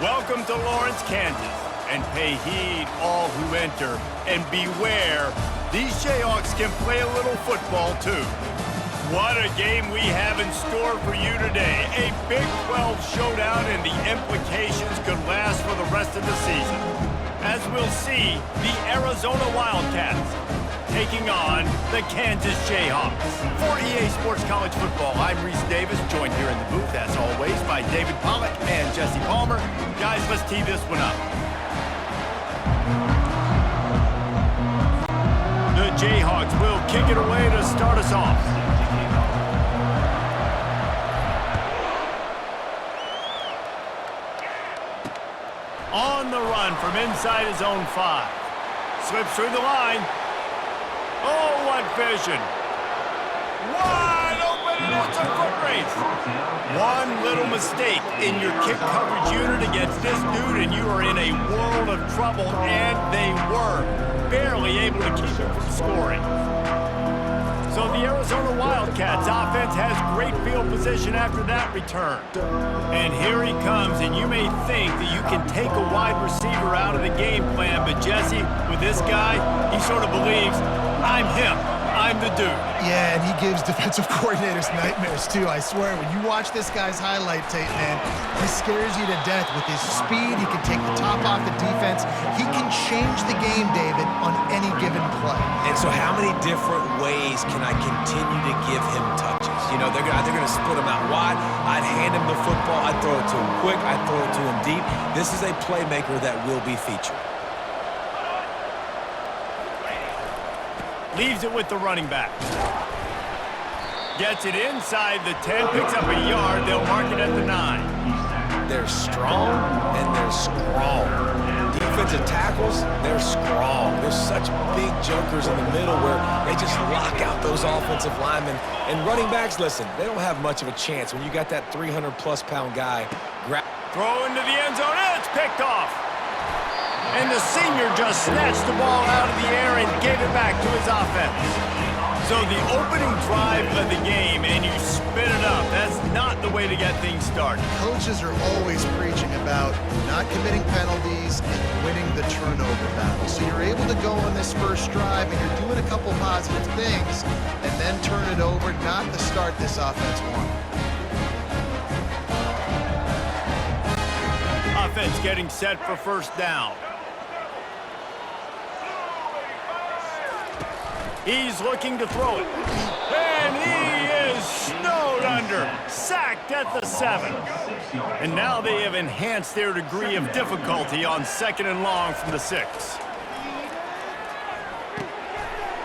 Welcome to Lawrence, Kansas, and pay heed all who enter, and beware, these Jayhawks can play a little football too. What a game we have in store for you today. A Big 12 showdown, and the implications could last for the rest of the season. As we'll see, the Arizona Wildcats taking on the Kansas Jayhawks. For EA Sports College Football, I'm Reese Davis, joined here in the booth, as always, by David Pollack and Jesse Palmer. Guys, let's tee this one up. The Jayhawks will kick it away to start us off. On the run from inside his own 5. Slips through the line. Oh, what vision. Wide open, and it's a foot race. One little mistake in your kick coverage unit against this dude, and you are in a world of trouble, and they were barely able to keep him from scoring. So the Arizona Wildcats offense has great field position after that return. And here he comes, and you may think that you can take a wide receiver out of the game plan, but Jesse, with this guy, he sort of believes, I'm him. I'm the dude. Yeah, and he gives defensive coordinators nightmares, too. I swear, when you watch this guy's highlight tape, man, he scares you to death with his speed. He can take the top off the defense. He can change the game, David, on any given play. And so how many different ways can I continue to give him touches? You know, they're either going to split him out wide. I'd hand him the football. I'd throw it to him quick. I'd throw it to him deep. This is a playmaker that will be featured. Leaves it with the running back. Gets it inside the 10, picks up a yard. They'll mark it at the 9. They're strong, and they're strong. Defensive tackles, they're strong. There's such big jokers in the middle where they just lock out those offensive linemen. And running backs, listen, they don't have much of a chance when you got that 300-plus-pound guy. Throw into the end zone, and it's picked off. And the senior just snatched the ball out of the air and gave it back to his offense. So the opening drive of the game, and you spit it up. That's not the way to get things started. Coaches are always preaching about not committing penalties and winning the turnover battle. So you're able to go on this first drive, and you're doing a couple positive things, and then turn it over, not the start this offense wanted. Offense getting set for first down. He's looking to throw it. And he is snowed under. Sacked at the 7. And now they have enhanced their degree of difficulty on 2nd and long from the 6.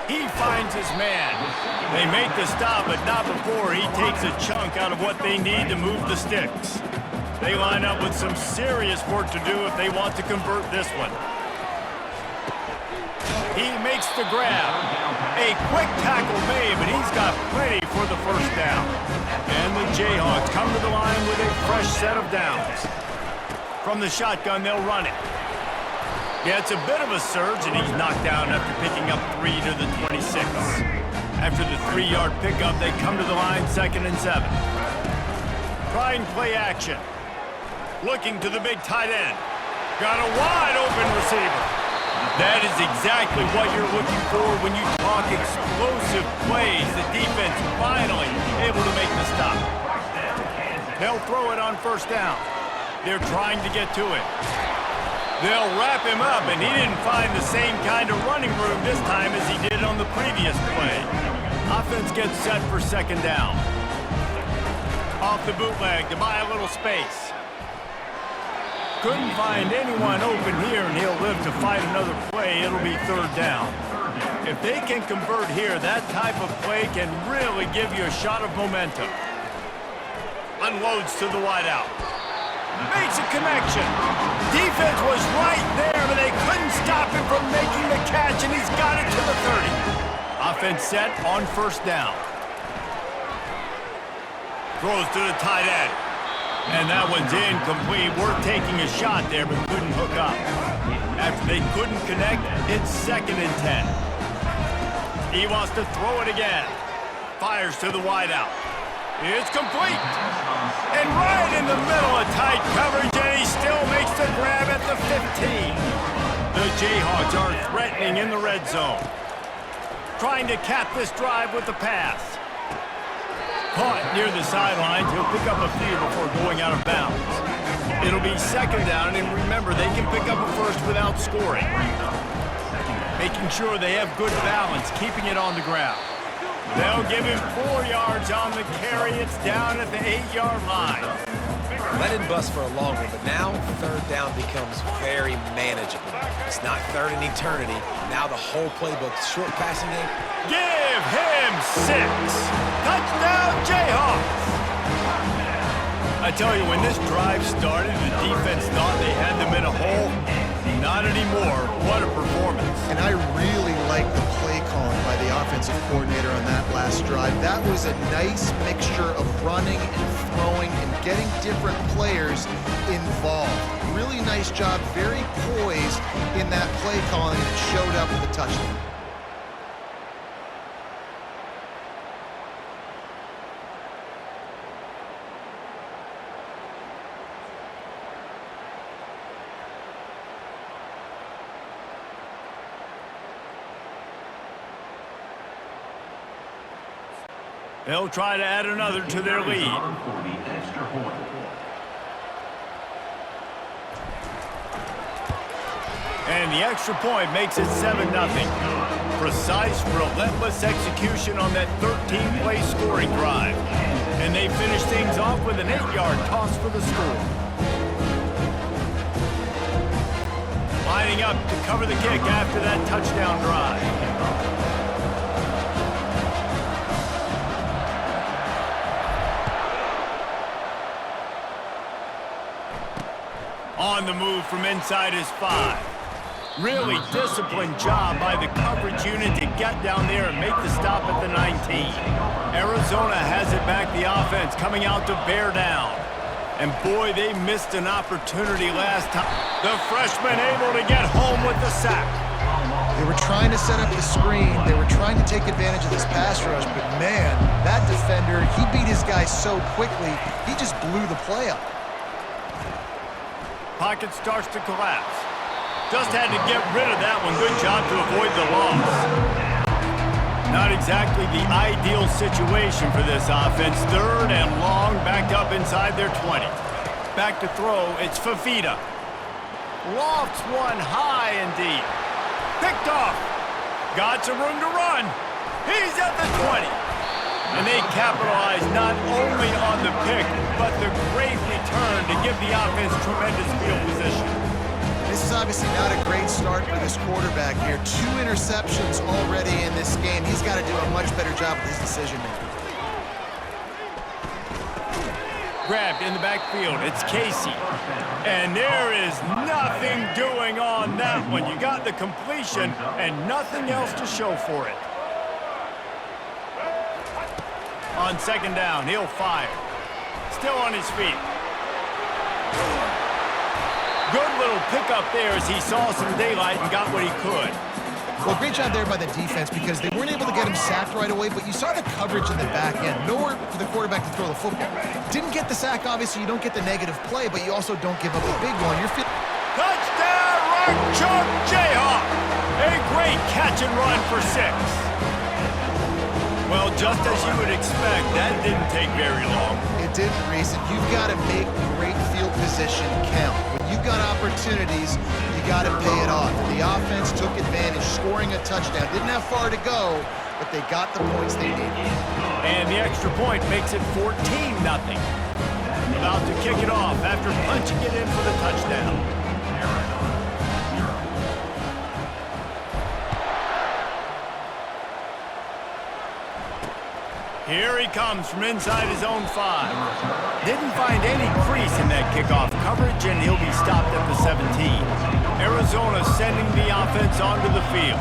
He finds his man. They make the stop, but not before he takes a chunk out of what they need to move the sticks. They line up with some serious work to do if they want to convert this one. He makes the grab. A quick tackle made, but he's got plenty for the first down. And the Jayhawks come to the line with a fresh set of downs. From the shotgun, they'll run it. Gets a bit of a surge, and he's knocked down after picking up 3 to the 26. After the 3-yard pickup, they come to the line 2nd and 7. Try and play action. Looking to the big tight end. Got a wide open receiver. That is exactly what you're looking for when you talk explosive plays. The defense finally able to make the stop. They'll throw it on first down. They're trying to get to it. They'll wrap him up, and he didn't find the same kind of running room this time as he did on the previous play. Offense gets set for 2nd down. Off the bootleg to buy a little space. Couldn't find anyone open here, and he'll live to fight another play. It'll be 3rd down. If they can convert here, that type of play can really give you a shot of momentum. Unloads to the wideout. Makes a connection. Defense was right there, but they couldn't stop him from making the catch, and he's got it to the 30. Offense set on first down. Throws to the tight end. And that one's incomplete. We're taking a shot there, but couldn't hook up. After they couldn't connect, it's 2nd and 10. He wants to throw it again. Fires to the wideout. It's complete. And right in the middle of tight coverage, and he still makes a grab at the 15. The Jayhawks are threatening in the red zone. Trying to cap this drive with the pass. Caught near the sidelines. He'll pick up a few before going out of bounds. It'll be second down, and remember, they can pick up a first without scoring. Making sure they have good balance, keeping it on the ground. They'll give him 4 yards on the carry. It's down at the 8-yard line. Let it bust for a long one, but now third down becomes very manageable. It's not third in eternity. Now the whole playbook, short passing game. Give him 6. Touchdown, Jayhawks. I tell you, when this drive started, the defense thought they had them in a hole. Not anymore. What a performance. And I really like the play calling by the offensive coordinator on that last drive. That was a nice mixture of running and throwing and getting different players involved. Really nice job, very poised in that play calling, and it showed up with a touchdown. They'll try to add another to their lead. And the extra point makes it 7-0. Precise, relentless execution on that 13-play scoring drive. And they finish things off with an 8-yard toss for the score. Lining up to cover the kick after that touchdown drive. On the move from inside his 5. Really disciplined job by the coverage unit to get down there and make the stop at the 19. Arizona has it back, the offense coming out to bear down. And boy, they missed an opportunity last time. The freshman able to get home with the sack. They were trying to set up the screen. They were trying to take advantage of this pass rush, but man, that defender, he beat his guy so quickly, he just blew the play up. Pocket starts to collapse. Just had to get rid of that one. Good job to avoid the loss. Not exactly the ideal situation for this offense. Third and long, backed up inside their 20. Back to throw, it's Fafita. Lofts one high and deep. Picked off. Got some room to run. He's at the 20. And they capitalize not only on the pick, but the great return to give the offense tremendous field position. This is obviously not a great start for this quarterback here. 2 interceptions already in this game. He's got to do a much better job with his decision-making. Grabbed in the backfield, it's Casey. And there is nothing doing on that one. You got the completion and nothing else to show for it. On second down, he'll fire. Still on his feet. Good little pickup there as he saw some daylight and got what he could. Well, great job there by the defense because they weren't able to get him sacked right away, but you saw the coverage in the back end. Nowhere for the quarterback to throw the football. Didn't get the sack, obviously. You don't get the negative play, but you also don't give up a big one. Touchdown, right choke, Jayhawk. A great catch and run for 6. Well, just as you would expect, that didn't take very long. It didn't, Reese, and you've got to make great field position count. When you've got opportunities, you got to pay it off. The offense took advantage, scoring a touchdown. Didn't have far to go, but they got the points they needed. And the extra point makes it 14-0. About to kick it off after punching it in for the touchdown. Here he comes from inside his own 5. Didn't find any crease in that kickoff coverage, and he'll be stopped at the 17. Arizona sending the offense onto the field.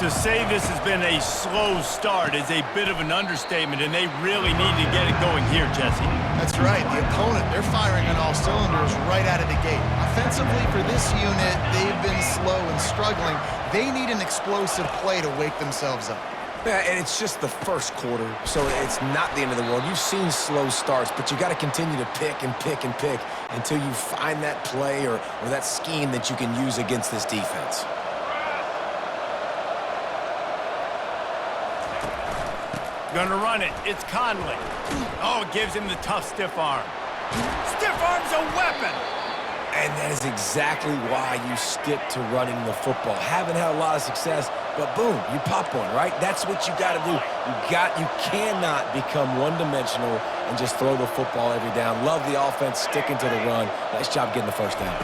To say this has been a slow start is a bit of an understatement, and they really need to get it going here, Jesse. That's right. The opponent, they're firing on all cylinders right out of the gate. Offensively, for this unit, they've been slow and struggling. They need an explosive play to wake themselves up. Yeah, and it's just the first quarter, so it's not the end of the world. You've seen slow starts, but you got to continue to pick and pick and pick until you find that play or that scheme that you can use against this defense. Gonna run it. It's Conley. Oh, it gives him the tough stiff arm. Stiff arm's a weapon. And that is exactly why you stick to running the football. Haven't had a lot of success, but boom, you pop one, right? That's what you got to do. You cannot become one-dimensional and just throw the football every down. Love the offense, sticking to the run. Nice job getting the first down.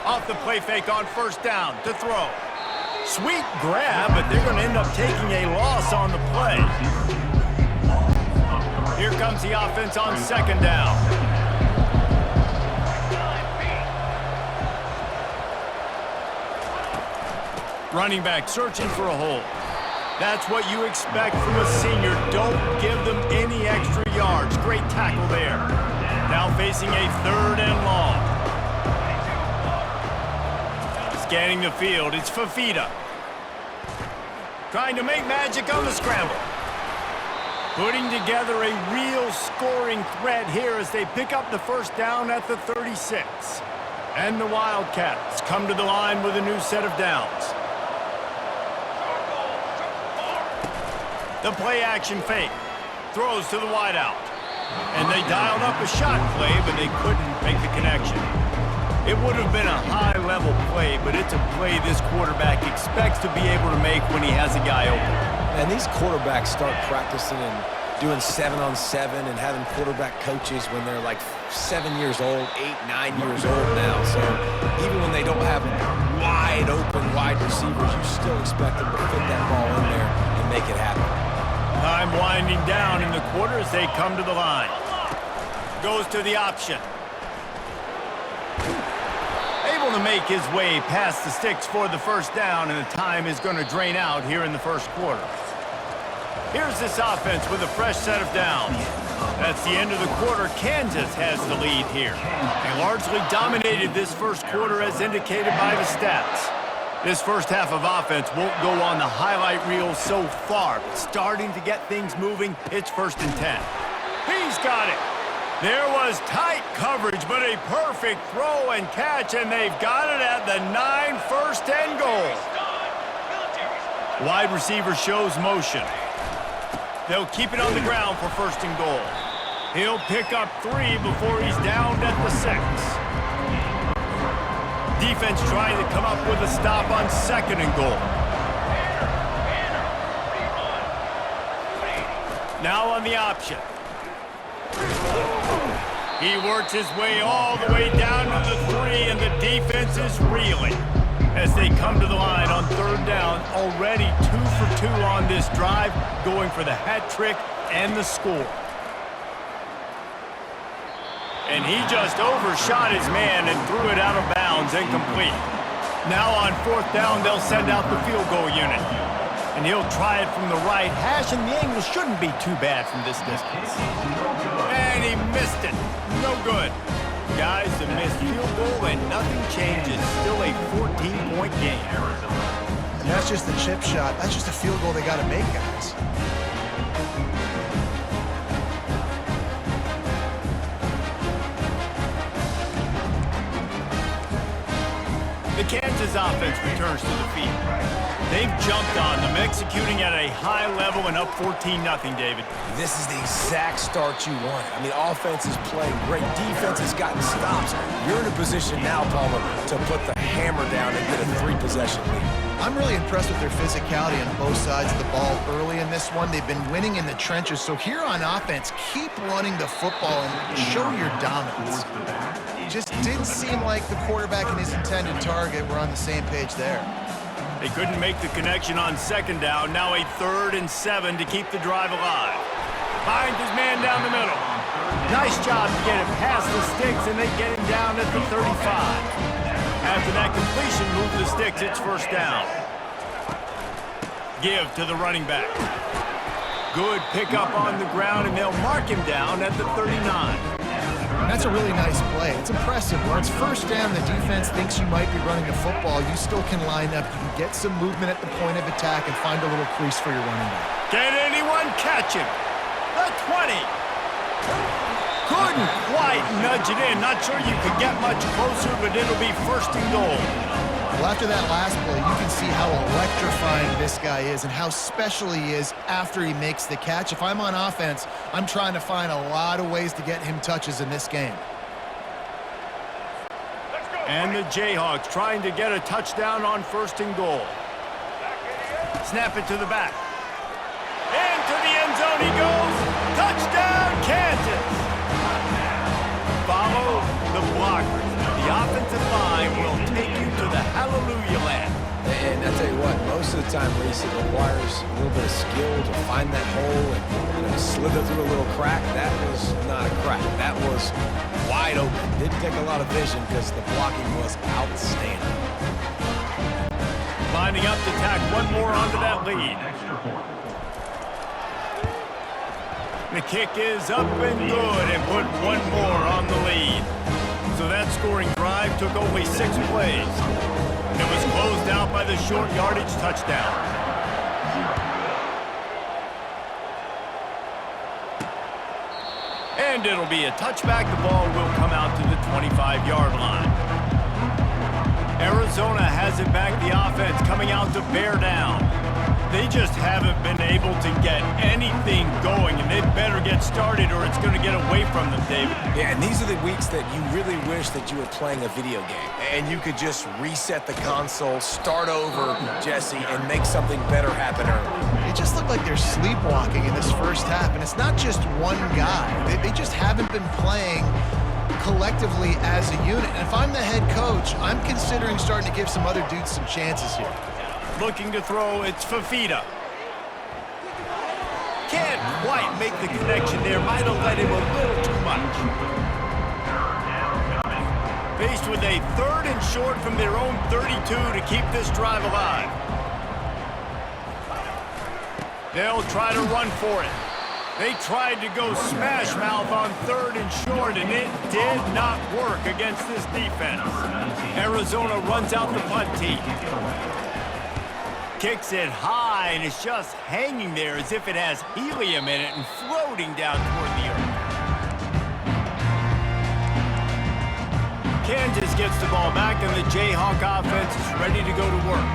Off the play fake on first down to throw. Sweet grab, but they're going to end up taking a loss on the play. Here comes the offense on second down. Running back searching for a hole. That's what you expect from a senior. Don't give them any extra yards. Great tackle there. Now facing a third and long. Scanning the field, it's Fafita. Trying to make magic on the scramble. Putting together a real scoring threat here as they pick up the first down at the 36. And the Wildcats come to the line with a new set of downs. The play-action fake. Throws to the wideout. And they dialed up a shot play, but they couldn't make the connection. It would have been a high-level play, but it's a play this quarterback expects to be able to make when he has a guy open. And these quarterbacks start practicing and doing 7-on-7 and having quarterback coaches when they're like 7 years old, 8, 9 years old now. So even when they don't have wide-open wide receivers, you still expect them to fit that ball in there and make it happen. Time winding down in the quarter as they come to the line. Goes to the option. Able to make his way past the sticks for the first down, and the time is going to drain out here in the first quarter. Here's this offense with a fresh set of downs. That's the end of the quarter. Kansas has the lead here. They largely dominated this first quarter as indicated by the stats. This first half of offense won't go on the highlight reel so far, but starting to get things moving, it's 1st and 10. He's got it. There was tight coverage, but a perfect throw and catch, and they've got it at the 9, 1st and goal. Wide receiver shows motion. They'll keep it on the ground for 1st and goal. He'll pick up 3 before he's downed at the 6. Defense trying to come up with a stop on 2nd and goal. Now on the option. He works his way all the way down to the 3, and the defense is reeling as they come to the line on 3rd down. Already 2 for 2 on this drive, going for the hat trick and the score. And he just overshot his man and threw it out of bounds, incomplete. Now on 4th down, they'll send out the field goal unit. And he'll try it from the right hash, and the angle shouldn't be too bad from this distance. And he missed it. No good. Guys, the missed field goal, and nothing changes. Still a 14-point game. And that's just the chip shot. That's just a field goal they got to make, guys. The Kansas offense returns to the field. They've jumped on them, executing at a high level and up 14-0, David. This is the exact start you want. I mean, offense is playing great. Defense has gotten stops. You're in a position now, Palmer, to put the hammer down and get a 3-possession lead. I'm really impressed with their physicality on both sides of the ball early in this one. They've been winning in the trenches. So here on offense, keep running the football and show your dominance. It just didn't seem like the quarterback and his intended target were on the same page there. They couldn't make the connection on 2nd down. Now a 3rd and 7 to keep the drive alive. Finds his man down the middle. Nice job to get him past the sticks, and they get him down at the 35. After that completion, move the sticks, it's 1st down. Give to the running back. Good pickup on the ground, and they'll mark him down at the 39. And that's a really nice play. It's impressive. When it's first down, the defense thinks you might be running the football. You still can line up. You can get some movement at the point of attack and find a little crease for your running back. Can anyone catch him? The 20. Couldn't quite nudge it in. Not sure you could get much closer, but it'll be first and goal. Well, after that last play, you can see how electrifying this guy is and how special he is after he makes the catch. If I'm on offense, I'm trying to find a lot of ways to get him touches in this game. And the Jayhawks trying to get a touchdown on first and goal. Snap it to the back. Into the end zone he goes. Touchdown, Kansas. Follow the blockers. The offensive line will take you to the hallelujah land. And I tell you what, most of the time, Reese, it requires a little bit of skill to find that hole and slither through a little crack. That was not a crack. That was wide open. Didn't take a lot of vision because the blocking was outstanding. Lining up to tack one more onto that lead. The kick is up and good and put one more on the lead. So that scoring drive took only 6 plays. It was closed out by the short yardage touchdown. And it'll be a touchback. The ball will come out to the 25-yard line. Arizona has it back. The offense coming out to bear down. They just haven't been able to get anything going, and they better get started or it's going to get away from them, David. Yeah, and these are the weeks that you really wish that you were playing a video game and you could just reset the console, start over, Jesse, and make something better happen early. It just looked like they're sleepwalking in this first half, and it's not just one guy. They just haven't been playing collectively as a unit. And if I'm the head coach, I'm considering starting to give some other dudes some chances here. Looking to throw, it's Fafita. Can't quite make the connection there. Might have let him a little too much. Faced with a 3rd and short from their own 32 to keep this drive alive. They'll try to run for it. They tried to go smash mouth on 3rd and short, and it did not work against this defense. Arizona runs out the punt team. Kicks it high, and it's just hanging there as if it has helium in it and floating down toward the earth. Kansas gets the ball back, and the Jayhawk offense is ready to go to work.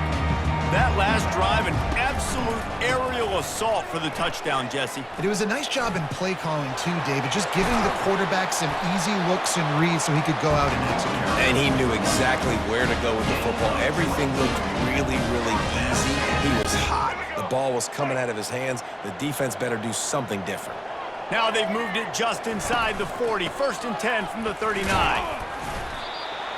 That last drive, an absolute aerial assault for the touchdown, Jesse. It was a nice job in play calling, too, David, just giving the quarterback some easy looks and reads so he could go out and execute. And he knew exactly where to go with the football. Everything looked really, really easy. He was hot. The ball was coming out of his hands. The defense better do something different. Now they've moved it just inside the 40. 1st and 10 from the 39.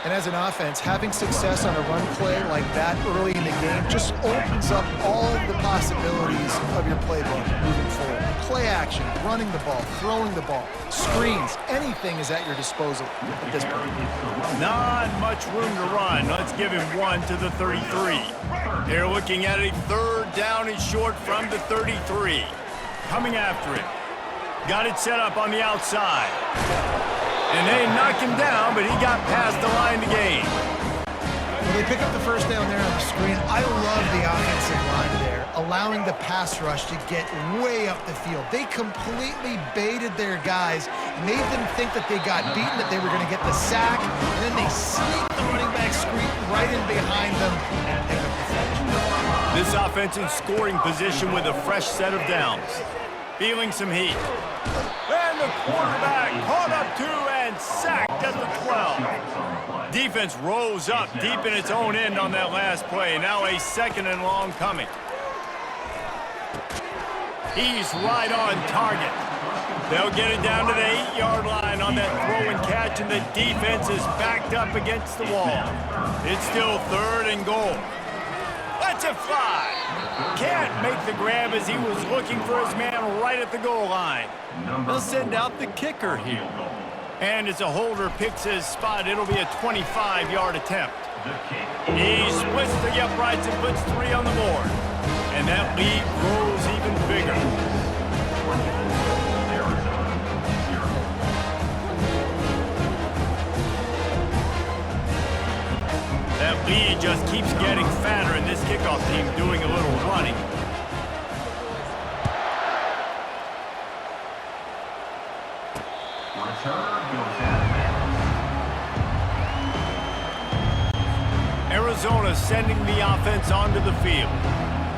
And as an offense, having success on a run play like that early in the game just opens up all the possibilities of your playbook moving forward. Play action, running the ball, throwing the ball, screens, anything is at your disposal at this point. Not much room to run. Let's give him one to the 33. They're looking at a 3rd down and short from the 33. Coming after it. Got it set up on the outside. And they knock him down, but he got past the line to gain. Well, they pick up the first down there on the screen. I love the offensive line there, allowing the pass rush to get way up the field. They completely baited their guys, made them think that they got beaten, that they were going to get the sack, and then they sneak the running back screen right in behind them and pick up the finish. This offense in scoring position with a fresh set of downs. Feeling some heat. And the quarterback caught up to and sacked at the 12. Defense rose up deep in its own end on that last play. Now a 2nd and long coming. He's right on target. They'll get it down to the 8-yard line on that throw and catch, and the defense is backed up against the wall. It's still 3rd and goal. Let's it fly. Can't make the grab as he was looking for his man right at the goal line. They'll send out the kicker here. And as a holder picks his spot, it'll be a 25-yard attempt. He splits the uprights and puts 3 on the board. And that lead grows even bigger. lead just keeps getting fatter, and this kickoff team doing a little running. Arizona sending the offense onto the field.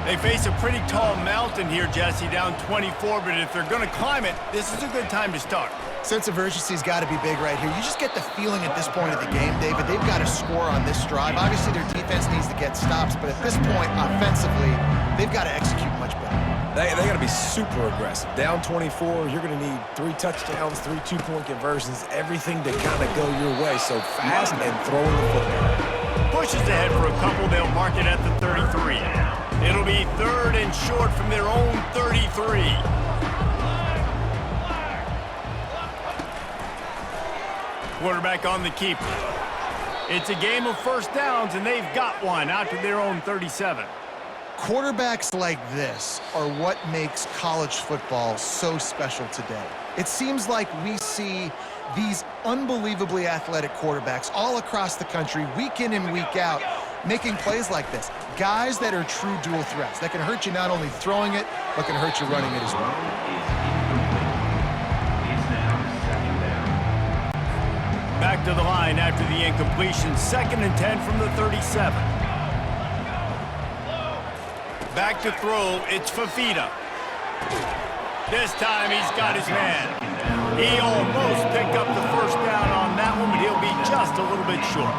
They face a pretty tall mountain here, Jesse, down 24, but if they're going to climb it, this is a good time to start. Sense of urgency's got to be big right here. You just get the feeling at this point of the game, David, they've got to score on this drive. Obviously, their defense needs to get stops, but at this point, offensively, they've got to execute much better. They got to be super aggressive. Down 24, you're going to need 3 touchdowns, 3 two-point conversions, everything to kind of go your way. So fast and throwing the football. Pushes ahead for a couple. They'll mark it at the 33. It'll be 3rd and short from their own 33. Quarterback on the keeper. It's a game of first downs, and they've got one out to their own 37. Quarterbacks like this are what makes college football so special today. It seems like we see these unbelievably athletic quarterbacks all across the country, week in and week out, making plays like this. Guys that are true dual threats, that can hurt you not only throwing it, but can hurt you running it as well. Back to the line after the incompletion. 2nd and 10 from the 37. Back to throw, it's Fafita. This time he's got his man. He almost picked up the first down on that one, but he'll be just a little bit short.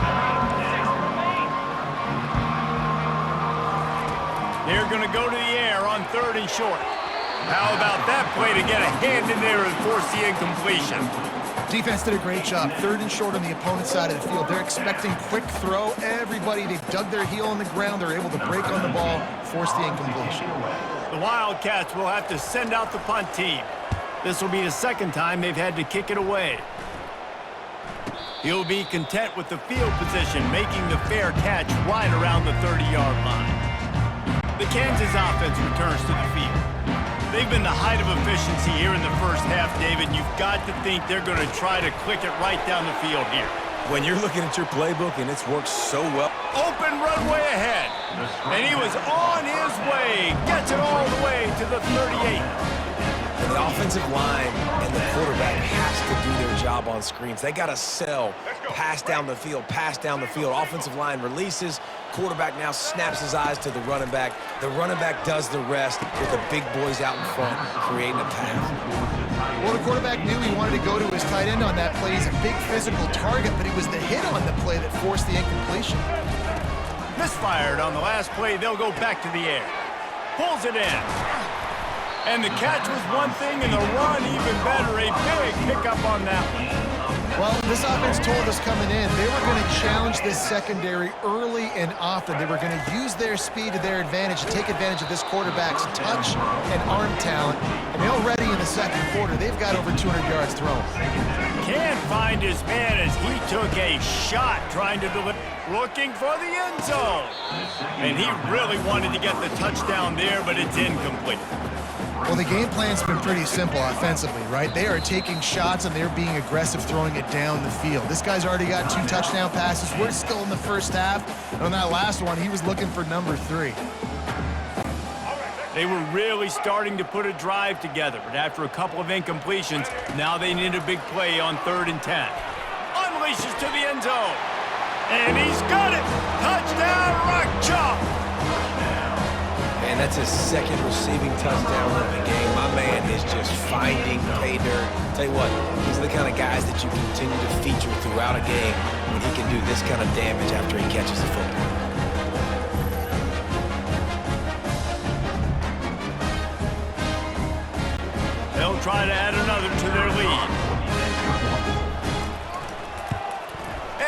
They're going to go to the air on 3rd and short. How about that play to get a hand in there and force the incompletion? Defense did a great job. 3rd and short on the opponent's side of the field. They're expecting quick throw. Everybody, they dug their heel on the ground. They're able to break on the ball, force the incompletion. The Wildcats will have to send out the punt team. This will be the 2nd time they've had to kick it away. He'll be content with the field position, making the fair catch right around the 30-yard line. The Kansas offense returns to the field. They've been the height of efficiency here in the first half, David. You've got to think they're going to try to click it right down the field here. When you're looking at your playbook and it's worked so well. Open runway ahead. And he was on his way. Gets it all the way to the 38. And the offensive line and the quarterback has to do their job on screens. They got to sell, pass down the field, pass down the field. Offensive line releases. Quarterback now snaps his eyes to the running back. The running back does the rest with the big boys out in front, creating a pass. Well, the quarterback knew he wanted to go to his tight end on that play. He's a big physical target, but it was the hit on the play that forced the incompletion. Misfired on the last play. They'll go back to the air. Pulls it in. And the catch was one thing, and the run even better. A big pickup on that one. Well, this offense told us coming in, they were going to challenge this secondary early and often. They were going to use their speed to their advantage, take advantage of this quarterback's touch and arm talent. And already in the 2nd quarter, they've got over 200 yards thrown. Can't find his man as he took a shot trying to deliver, looking for the end zone. And he really wanted to get the touchdown there, but it's incomplete. Well, the game plan's been pretty simple offensively, right? They are taking shots and they're being aggressive, throwing it down the field. This guy's already got 2 touchdown passes. We're still in the first half. And on that last one, he was looking for number 3. They were really starting to put a drive together, but after a couple of incompletions, now they need a big play on 3rd and 10. Unleashes to the end zone. And he's got it! Touchdown, Rock Chalk! And that's his 2nd receiving touchdown of the game. My man is just finding pay dirt. Tell you what, these are the kind of guys that you continue to feature throughout a game when he can do this kind of damage after he catches the football. They'll try to add another to their lead.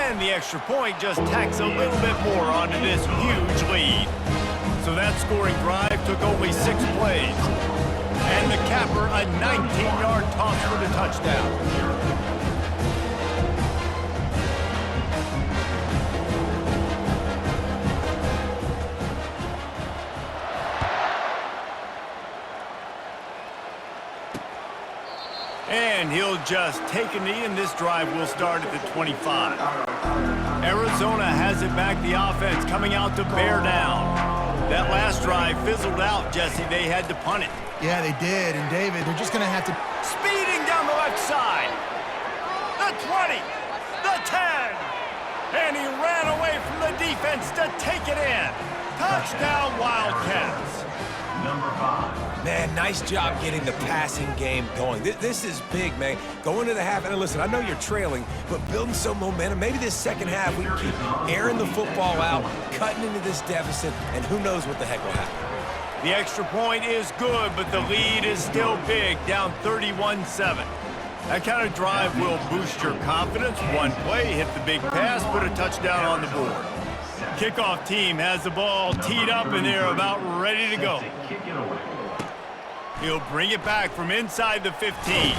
And the extra point just tacks a little bit more onto this huge lead. So that scoring drive took only 6 plays. And the capper, a 19-yard toss for the touchdown. And he'll just take a knee, and this drive will start at the 25. Arizona has it back, the offense coming out to bear down. That last drive fizzled out, Jesse. They had to punt it. Yeah, they did. And, David, they're just going to have to... Speeding down the left side. The 20. The 10. And he ran away from the defense to take it in. Touchdown, Wildcats. Number 5. Man, nice job getting the passing game going. This is big, man. Going to the half, and listen, I know you're trailing, but building some momentum. Maybe this second half we can keep airing the football out, cutting into this deficit, and who knows what the heck will happen. The extra point is good, but the lead is still big, down 31-7. That kind of drive will boost your confidence. One play, hit the big pass, put a touchdown on the board. Kickoff team has the ball teed up, and they're about ready to go. He'll bring it back from inside the 15.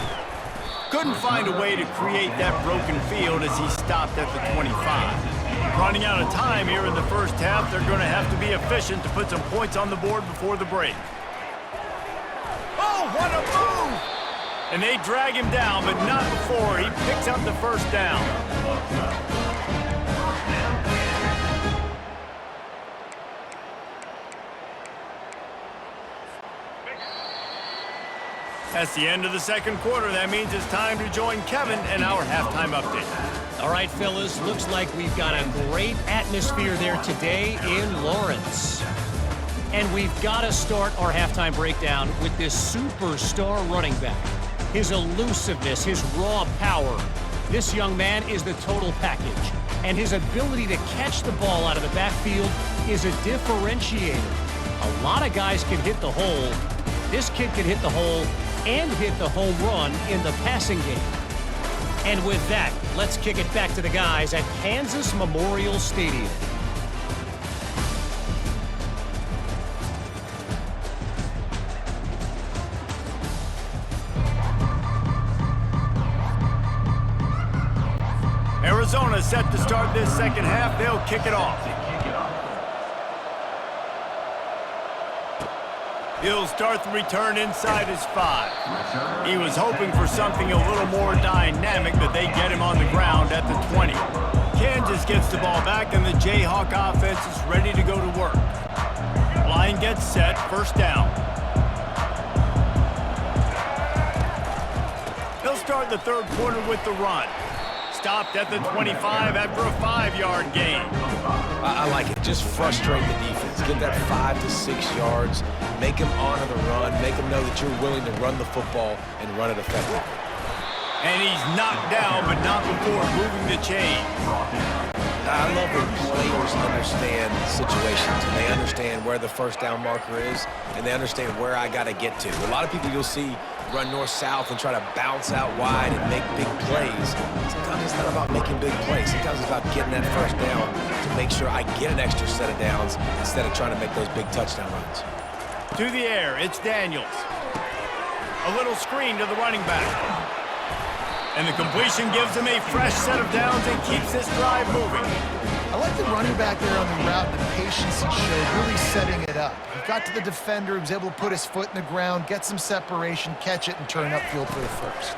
Couldn't find a way to create that broken field as he stopped at the 25. Running out of time here in the first half, they're going to have to be efficient to put some points on the board before the break. Oh, what a move! And they drag him down, but not before he picks up the first down. That's the end of the second quarter. That means it's time to join Kevin and our halftime update. All right, fellas, looks like we've got a great atmosphere there today in Lawrence. And we've got to start our halftime breakdown with this superstar running back. His elusiveness, his raw power. This young man is the total package. And his ability to catch the ball out of the backfield is a differentiator. A lot of guys can hit the hole. This kid can hit the hole and hit the home run in the passing game. And with that, let's kick it back to the guys at Kansas Memorial Stadium. Arizona set to start this second half. They'll kick it off. He'll start the return inside his 5. He was hoping for something a little more dynamic, but they get him on the ground at the 20. Kansas gets the ball back, and the Jayhawk offense is ready to go to work. Line gets set, first down. They'll start the third quarter with the run. Stopped at the 25 after a 5-yard gain. I like it. Just frustrate the defense. Get that 5 to 6 yards. Make them honor the run. Make them know that you're willing to run the football and run it effectively. And he's knocked down, but not before moving the chains. I love when players understand situations and they understand where the first down marker is and they understand where I got to get to. A lot of people you'll see run north-south and try to bounce out wide and make big plays. Sometimes it's not about making big plays. Sometimes it's about getting that first down to make sure I get an extra set of downs instead of trying to make those big touchdown runs. To the air, it's Daniels. A little screen to the running back. And the completion gives him a fresh set of downs and keeps this drive moving. I like the running back there on the route and the patience he showed, really setting it up. He got to the defender, he was able to put his foot in the ground, get some separation, catch it, and turn upfield for the first.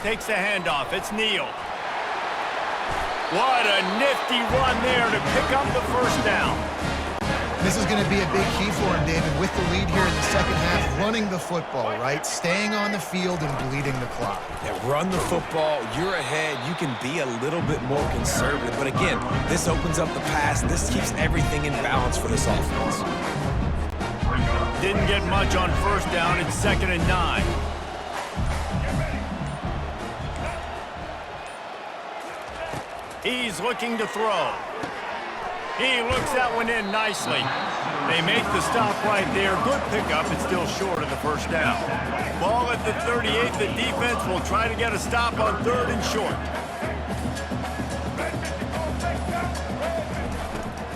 Takes the handoff. It's Neal. What a nifty run there to pick up the first down. This is going to be a big key for him, David, with the lead here in the second half, running the football, right? Staying on the field and bleeding the clock. Yeah, run the football. You're ahead. You can be a little bit more conservative. But again, this opens up the pass. This keeps everything in balance for this offense. Didn't get much on first down. It's 2nd and 9. He's looking to throw. He looks that one in nicely. They make the stop right there. Good pickup. It's still short of the first down. Ball at the 38. The defense will try to get a stop on 3rd and short.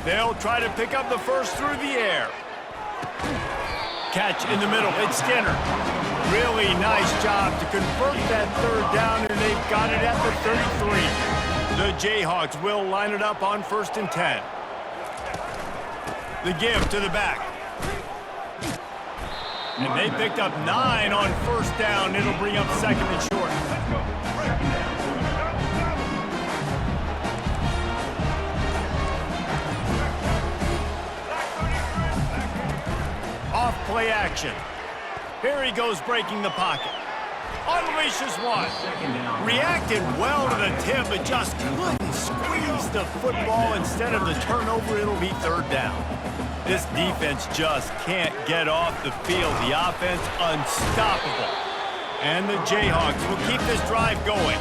They'll try to pick up the first through the air. Catch in the middle. It's Skinner. Really nice job to convert that 3rd down, and they've got it at the 33. The Jayhawks will line it up on 1st and 10. The give to the back. And they picked up 9 on first down. It'll bring up 2nd and short. play action. Here he goes breaking the pocket. Unleashes one. Reacted well to the tip, but just couldn't squeeze the football. Instead of the turnover, it'll be third down. This defense just can't get off the field. The offense unstoppable. And the Jayhawks will keep this drive going.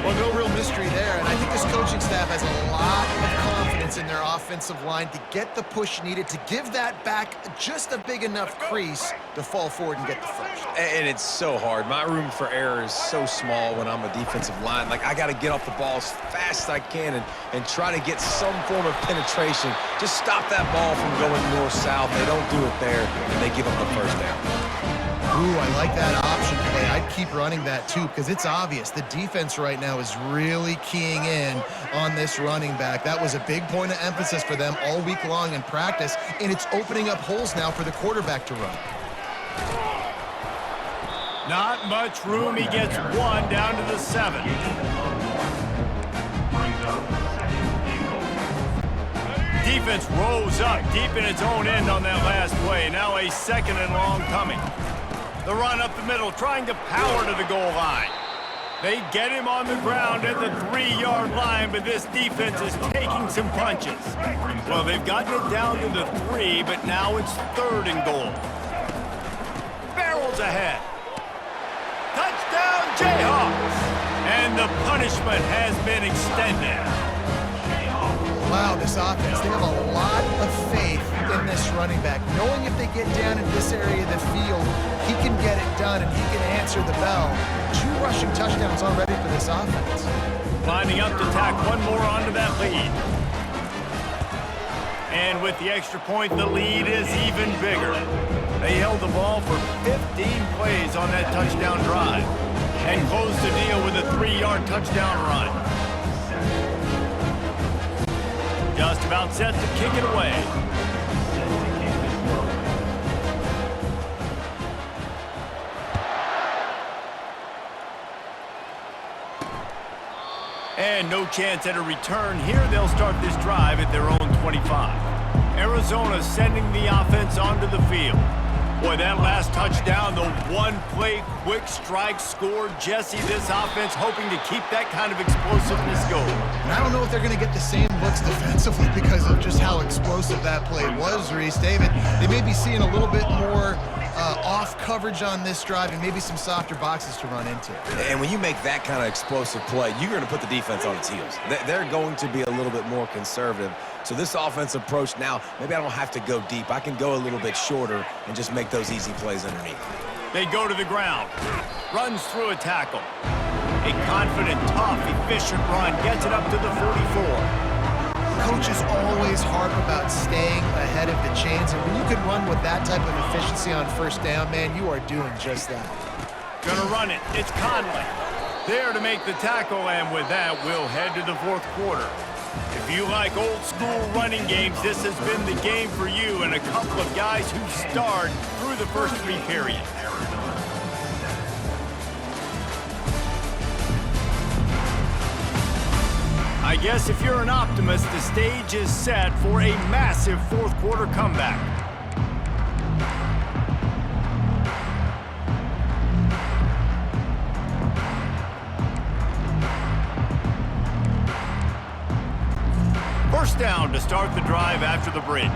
Well, no real mystery there, and I think this coaching staff has a lot of confidence in their offensive line to get the push needed, to give that back just a big enough crease to fall forward and get the first. And it's so hard. My room for error is so small when I'm a defensive line. Like, I got to get off the ball as fast as I can and try to get some form of penetration. Just stop that ball from going north-south. They don't do it there, and they give up the first down. Ooh, I like that option play. I'd keep running that too, because it's obvious the defense right now is really keying in on this running back. That was a big point of emphasis for them all week long in practice, and it's opening up holes now for the quarterback to run. Not much room. He gets one down to the 7. Defense rolls up deep in its own end on that last play. Now a second and long coming. The run up the middle, trying to power to the goal line. They get him on the ground at the 3-yard line, but this defense is taking some punches. Well, they've gotten it down to the 3, but now it's 3rd and goal. Barrels ahead. Touchdown, Jayhawks! And the punishment has been extended. Wow, this offense, they have a lot of faith in this running back. Knowing if they get down in this area of the field, he can get it done and he can answer the bell. 2 rushing touchdowns already for this offense. Lining up to tack one more onto that lead. And with the extra point, the lead is even bigger. They held the ball for 15 plays on that touchdown drive and closed the deal with a 3-yard touchdown run. Just about set to kick it away. And no chance at a return here. They'll start this drive at their own 25. Arizona sending the offense onto the field. Boy, that last touchdown, the one-play quick strike score. Jesse, this offense hoping to keep that kind of explosiveness going. And I don't know if they're going to get the same looks defensively because of just how explosive that play was, Reese. David, they may be seeing a little bit more off coverage on this drive and maybe some softer boxes to run into. And when you make that kind of explosive play, you're going to put the defense on its heels. They're going to be a little bit more conservative. So this offensive approach now, maybe I don't have to go deep. I can go a little bit shorter and just make those easy plays underneath. They go to the ground. Runs through a tackle. A confident, tough, efficient run. Gets it up to the 44. Coaches always harp about staying ahead of the chains, and when you can run with that type of efficiency on first down, man, you are doing just that. Gonna run it. It's Conley. There to make the tackle, and with that, we'll head to the 4th quarter. If you like old-school running games, this has been the game for you and a couple of guys who starred through the first 3 periods. I guess if you're an optimist, the stage is set for a massive 4th quarter comeback. First down to start the drive after the break.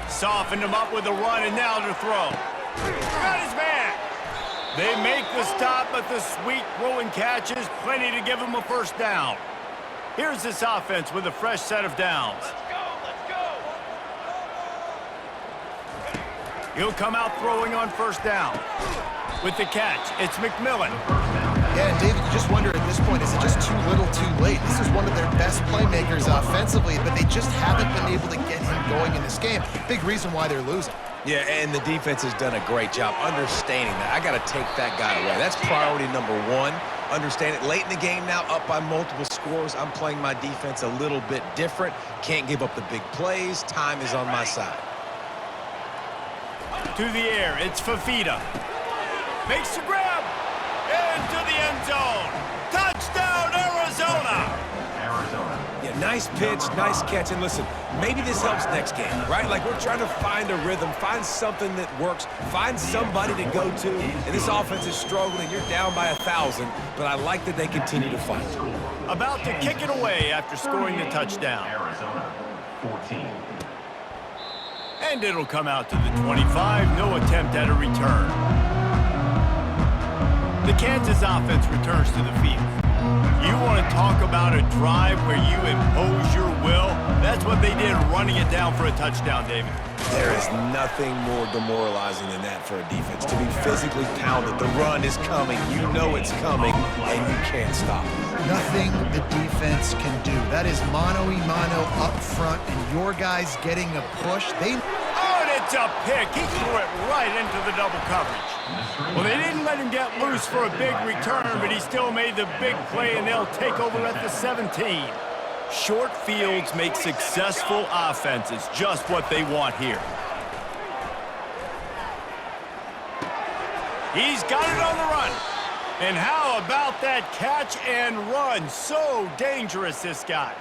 Softened him up with a run and now to throw. Got his man. They make the stop, but the sweet throw and catch is plenty to give him a first down. Here's this offense with a fresh set of downs. Let's go. He'll come out throwing on first down. With the catch, it's McMillan. Yeah, and David, you just wonder at this point, is it just too little too late? This is one of their best playmakers offensively, but they just haven't been able to get him going in this game. Big reason why they're losing. Yeah, and the defense has done a great job understanding that. I got to take that guy away. That's priority number 1. Understand it. Late in the game now, up by multiple scores. I'm playing my defense a little bit different. Can't give up the big plays. Time is on my side. To the air, it's Fafita. Makes the grab. Into the end zone. Touchdown, Arizona. Yeah, nice Nice pitch, nice catch, and listen, maybe this helps next game, right? Like we're trying to find a rhythm, find something that works, find somebody to go to, and this offense is struggling. You're down by 1,000, but I like that they continue to fight. About to kick it away after scoring the touchdown. Arizona, 14. And it'll come out to the 25, no attempt at a return. The Kansas offense returns to the field. You want to talk about a drive where you impose your will? That's what they did, running it down for a touchdown, David. There is nothing more demoralizing than that for a defense. To be physically pounded, the run is coming, you know it's coming, and you can't stop it. Nothing the defense can do. That is mano-a-mano up front, and your guys getting a push. Oh, and it's a pick. He threw it right into the double coverage. Well, they didn't let him get loose for a big return, but he still made the big play, and they'll take over at the 17. Short fields make successful offenses just what they want here. He's got it on the run. And how about that catch and run? So dangerous, this guy.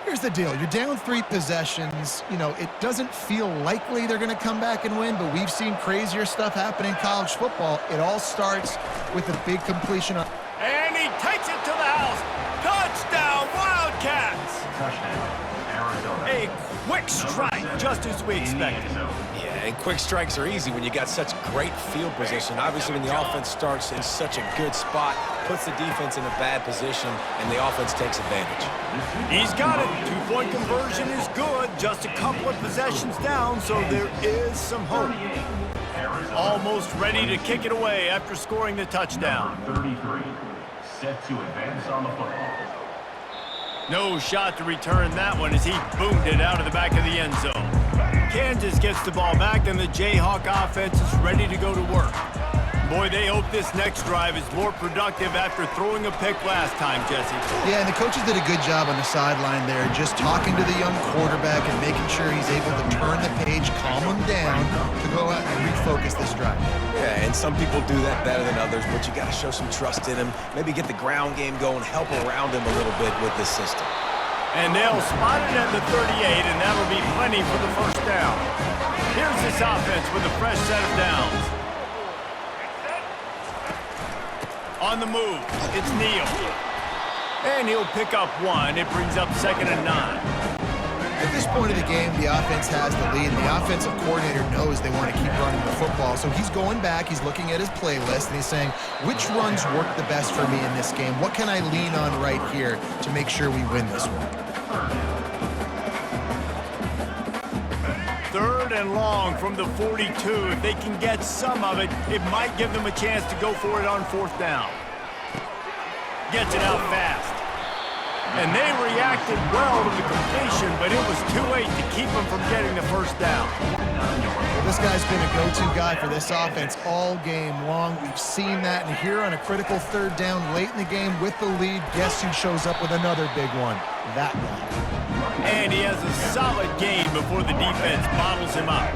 Here's the deal. You're down 3 possessions. You know, it doesn't feel likely they're going to come back and win, but we've seen crazier stuff happen in college football. It all starts with a big completion. And he takes it to the house. Touchdown, Wildcats! Touchdown, Arizona. A quick strike, just as we expected. Yeah, and quick strikes are easy when you got such great field position. Obviously, when the offense starts in such a good spot, puts the defense in a bad position, and the offense takes advantage. He's got it. 2-point conversion is good. Just a couple of possessions down, so there is some hope. Almost ready to kick it away after scoring the touchdown. 33, set to advance on the football. No shot to return that one as he boomed it out of the back of the end zone. Kansas gets the ball back, and the Jayhawk offense is ready to go to work. Boy, they hope this next drive is more productive after throwing a pick last time, Jesse. Yeah, and the coaches did a good job on the sideline there, just talking to the young quarterback and making sure he's able to turn the page, calm him down to go out and refocus this drive. Yeah, and some people do that better than others, but you got to show some trust in him, maybe get the ground game going, help around him a little bit with this system. And they'll spot it at the 38, and that'll be plenty for the first down. Here's this offense with a fresh set of downs. On the move, it's Neal. And he'll pick up 1. It brings up 2nd and 9. At this point of the game, the offense has the lead, and the offensive coordinator knows they want to keep running the football. So he's going back, he's looking at his playlist, and he's saying, which runs work the best for me in this game? What can I lean on right here to make sure we win this one? 3rd and long from the 42. If they can get some of it, it might give them a chance to go for it on 4th down. Gets it out fast. And they reacted well to the completion, but it was too late to keep them from getting the first down. This guy's been a go-to guy for this offense all game long. We've seen that, and here on a critical 3rd down late in the game with the lead, guess who shows up with another big one? That guy. And he has a solid gain before the defense bottles him up.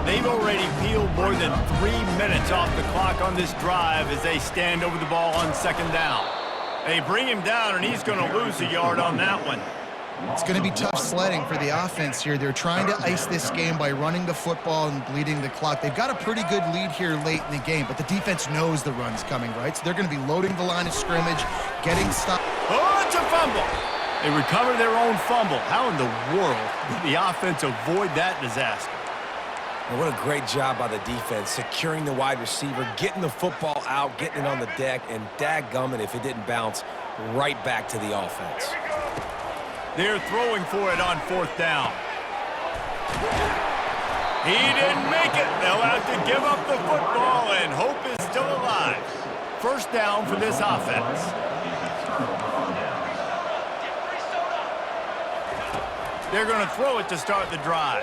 They've already peeled more than 3 minutes off the clock on this drive as they stand over the ball on 2nd down. They bring him down, and he's going to lose a yard on that one. It's going to be tough sledding for the offense here. They're trying to ice this game by running the football and bleeding the clock. They've got a pretty good lead here late in the game, but the defense knows the run's coming, right? So they're going to be loading the line of scrimmage, getting stopped. Oh, it's a fumble. They recover their own fumble. How in the world did the offense avoid that disaster? And what a great job by the defense, securing the wide receiver, getting the football out, getting it on the deck, and dadgummit if it didn't bounce right back to the offense. They're throwing for it on 4th down. He didn't make it. They'll have to give up the football, and hope is still alive. 1st down for this offense. They're going to throw it to start the drive.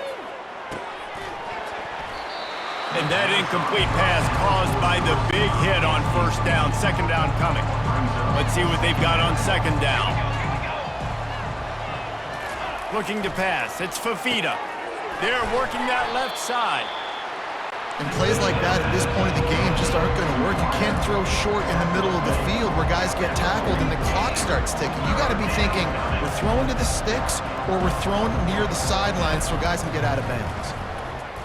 And that incomplete pass caused by the big hit on 1st down. 2nd down coming. Let's see what they've got on 2nd down. Looking to pass. It's Fafita. They're working that left side. And plays like that at this point of the game just just aren't going to work. You can't throw short in the middle of the field where guys get tackled and the clock starts ticking. You got to be thinking, we're throwing to the sticks or we're throwing near the sidelines so guys can get out of bounds.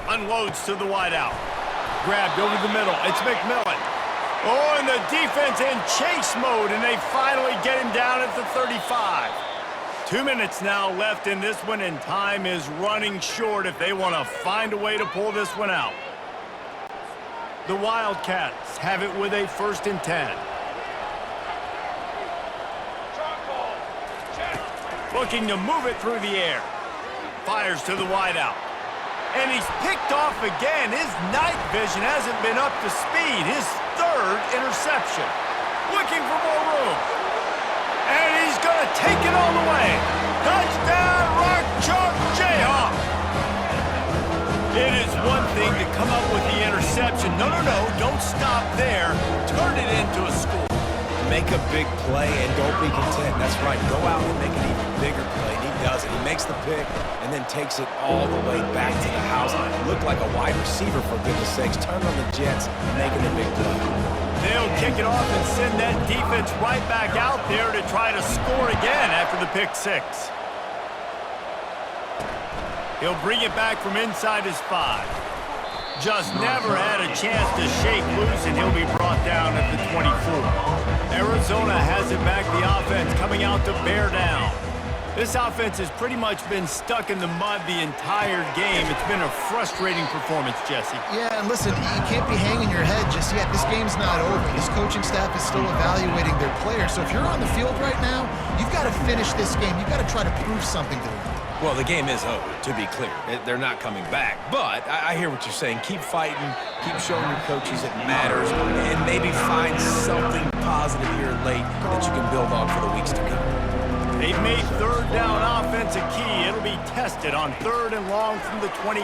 Unloads to the wideout. Grabbed over the middle. It's McMillan. Oh, and the defense in chase mode, and they finally get him down at the 35. 2 minutes now left in this one, and time is running short if they want to find a way to pull this one out. The Wildcats have it with a 1st and 10. Looking to move it through the air. Fires to the wideout. And he's picked off again. His night vision hasn't been up to speed. His 3rd interception. Looking for more room. And he's going to take it all the way. Touchdown, Rock Chalk Jayhawk. It is one thing to come up with the interception. No, don't stop there. Turn it into a score. Make a big play and don't be content. That's right. Go out and make an even bigger play. And he does it. He makes the pick and then takes it all the way back to the house. Looked like a wide receiver, for goodness sakes. Turn on the Jets, making a big play. They'll kick it off and send that defense right back out there to try to score again after the pick 6. He'll bring it back from inside his 5. Just never had a chance to shake loose, and he'll be brought down at the 24. Arizona has it back, the offense coming out to bear down. This offense has pretty much been stuck in the mud the entire game. It's been a frustrating performance, Jesse. Yeah, and listen, you can't be hanging your head just yet. This game's not over. This coaching staff is still evaluating their players. So if you're on the field right now, you've got to finish this game. You've got to try to prove something to them. Well, the game is over, to be clear. They're not coming back. But I hear what you're saying. Keep fighting. Keep showing your coaches it matters. And maybe find something positive here late that you can build on for the weeks to come. They've made 3rd down offense a key. It'll be tested on 3rd and long from the 28.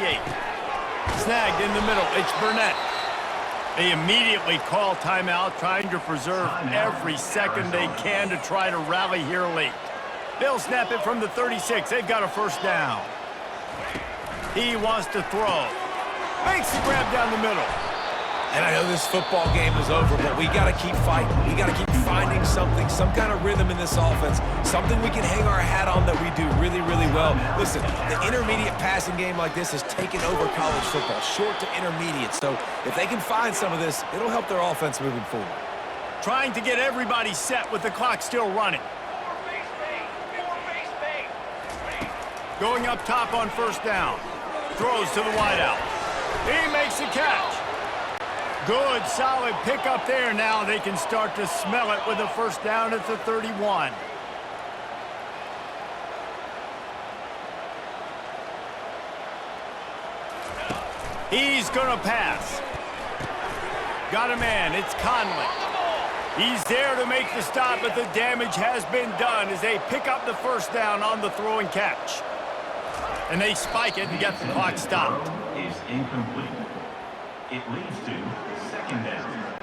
Snagged in the middle. It's Burnett. They immediately call timeout, trying to preserve every second they can to try to rally here late. They'll snap it from the 36. They've got a 1st down. He wants to throw. Makes the grab down the middle. And I know this football game is over, but we got to keep fighting. We got to keep finding something, some kind of rhythm in this offense, something we can hang our hat on that we do really, really well. Listen, the intermediate passing game like this has taken over college football, short to intermediate. So if they can find some of this, it'll help their offense moving forward. Trying to get everybody set with the clock still running. Going up top on 1st down. Throws to the wideout. He makes the catch. Good, solid pickup there. Now they can start to smell it with a 1st down at the 31. He's going to pass. Got a man. It's Conley. He's there to make the stop, but the damage has been done as they pick up the 1st down on the throw and catch. And they spike it and get the clock stopped. Is incomplete. It leads to 2nd down.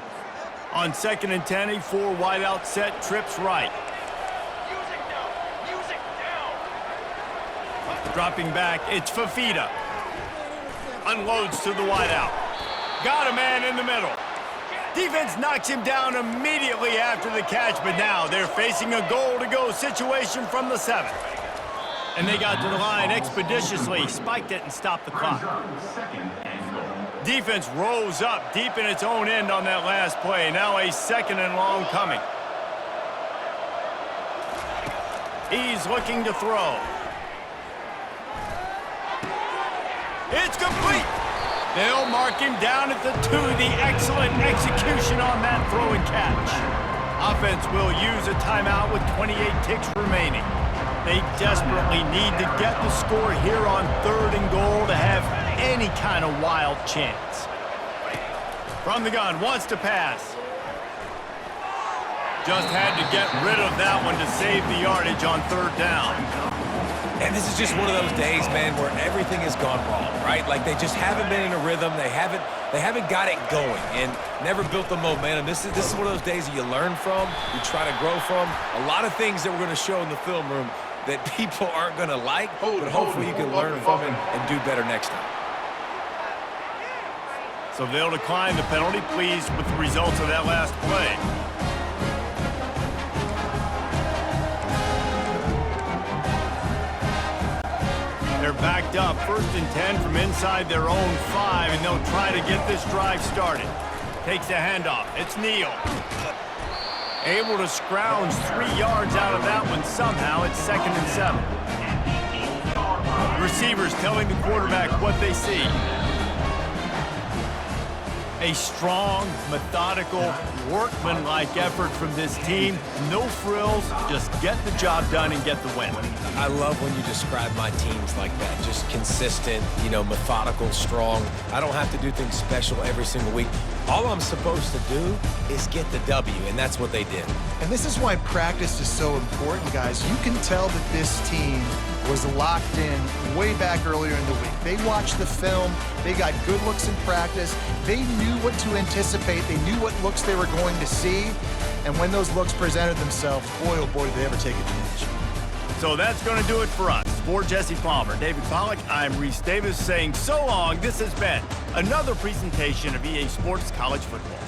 On 2nd and 10, a 4 wideout set, trips right. Dropping back, it's Fafita. Unloads to the wideout. Got a man in the middle. Defense knocks him down immediately after the catch, but now they're facing a goal-to-go situation from the 7. And they got to the line expeditiously, spiked it and stopped the clock. 2nd and goal. Defense rose up deep in its own end on that last play. Now a 2nd and long coming. He's looking to throw. It's complete. They'll mark him down at the 2. The excellent execution on that throw and catch. Offense will use a timeout with 28 ticks remaining. They desperately need to get the score here on 3rd and goal to have any kind of wild chance. From the gun, wants to pass. Just had to get rid of that one to save the yardage on 3rd down. And this is just one of those days, man, where everything has gone wrong, right? Like they just haven't been in a rhythm. They haven't got it going and never built the momentum. This is one of those days that you learn from, you try to grow from. A lot of things that we're going to show in the film room that people aren't going to like, but hopefully you can learn from it and do better next time. So they'll decline the penalty, pleased with the results of that last play. They're backed up, 1st and 10 from inside their own 5, and they'll try to get this drive started. Takes the handoff. It's Neal. Able to scrounge 3 yards out of that one somehow. It's 2nd and 7. Receivers telling the quarterback what they see. A strong, methodical, workman-like effort from this team. No frills, just get the job done and get the win. I love when you describe my teams like that. Just consistent, methodical, strong. I don't have to do things special every single week. All I'm supposed to do is get the W, and that's what they did. And this is why practice is so important, guys. You can tell that this team was locked in way back earlier in the week. They watched the film. They got good looks in practice. They knew what to anticipate. They knew what looks they were going to see. And when those looks presented themselves, boy, oh boy, did they ever take advantage. So that's going to do it for us. For Jesse Palmer, David Pollack, I'm Reese Davis saying so long. This has been another presentation of EA Sports College Football.